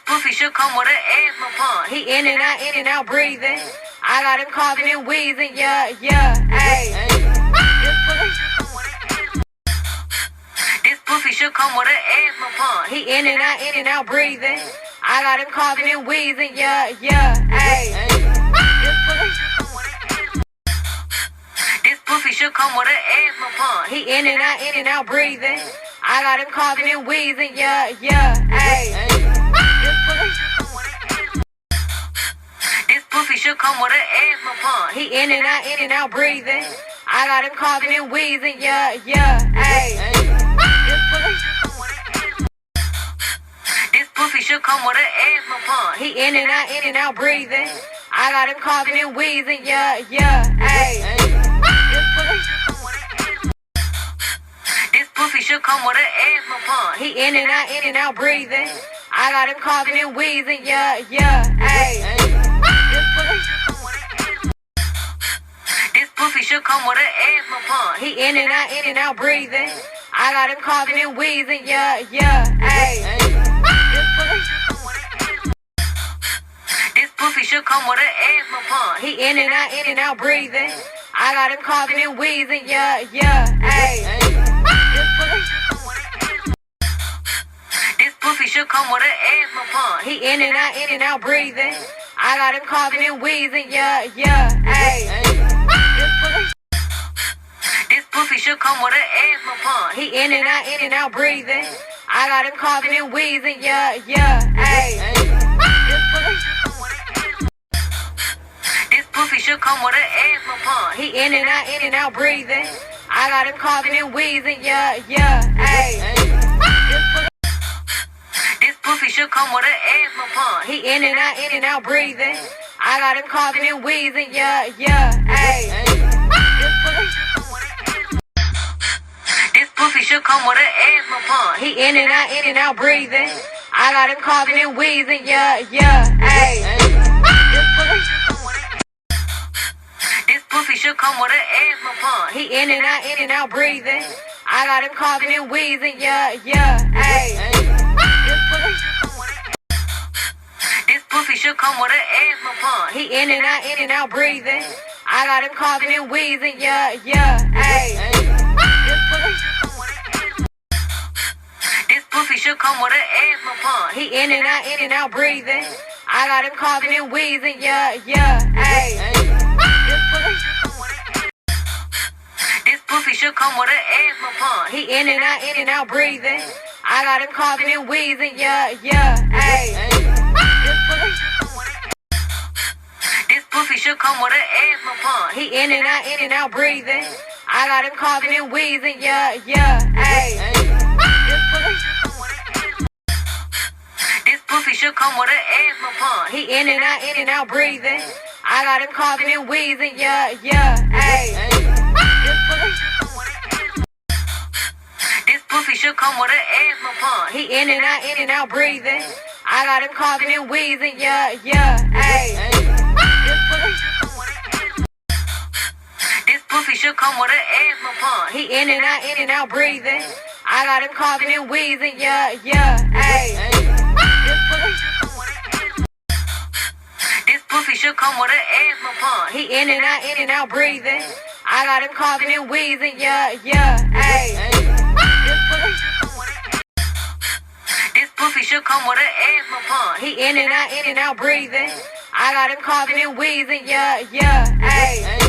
pussy should come with an asthma pump. He in and out breathing. I got him coughing and wheezing, yeah, ayy. This pussy should come with an asthma pump. He in and out breathing. I got him coughing and wheezing, yeah, ayy. This pussy should come with an asthma pump. He in and out breathing. I got him coughing and wheezing, yeah, ayy. This pussy should come with an asthma pump. He in and out breathing. I got him coughing and wheezing, yeah, ayy. This pussy should come with an asthma pump. He in and out breathing. I got him coughing and wheezing, yeah, ayy. This pussy should come with an asthma pump. He in and out breathing. I got him coughing and wheezing, yeah, ayy. This pussy should come with an asthma pump. He in and out breathing. I got him coughing and wheezing, yeah, ayy. This pussy should come with an asthma pump. He in and out breathing. I got him coughing and wheezing, yeah, ayy. This pussy should come with an asthma pump. He in and out breathing. I got him coughing and wheezing, yeah, ayy. This pussy should come with an asthma pump. He in and out breathing. I got him coughing and wheezing, yeah, ayy. This pussy should come with an asthma pump. He in and out breathing. I got him coughing and wheezing, yeah, ayy. This pussy should come with an asthma pump. He in and out breathing. I got him coughing and wheezing, yeah, ayy. This pussy should come with an asthma pump. He in and out breathing. I got him coughing and wheezing, yeah, ayy. This pussy should come with an asthma pump. He in and out breathing. I got him coughing and wheezing, yeah, ayy. This pussy should come with an asthma pump. He in and out breathing. I got him coughing and wheezing, yeah, ayy. This pussy should come with an asthma pump. He in and out breathing. I got him coughing and wheezing, yeah, ayy. This pussy should come with an asthma pump. He in and out breathing. I got him coughing and wheezing, yeah, ayy. This pussy should come with an asthma pump. He in and out breathing. I got him coughing and wheezing, yeah, ayy. This pussy should come with an asthma pump. He in and out breathing. I got him coughing and wheezing, yeah, ayy. This pussy should come with an asthma pump. He in and out breathing. I got him coughing and wheezing, yeah, ayy. This pussy should come with an asthma pump. He in and out breathing. I got him coughing and wheezing, yeah, ayy. This pussy should come with an asthma pump. He in and out breathing. I got him coughing and wheezing, yeah, ayy. This pussy should come with an asthma pump. He in and out breathing. I got him coughing and wheezing, yeah, ayy.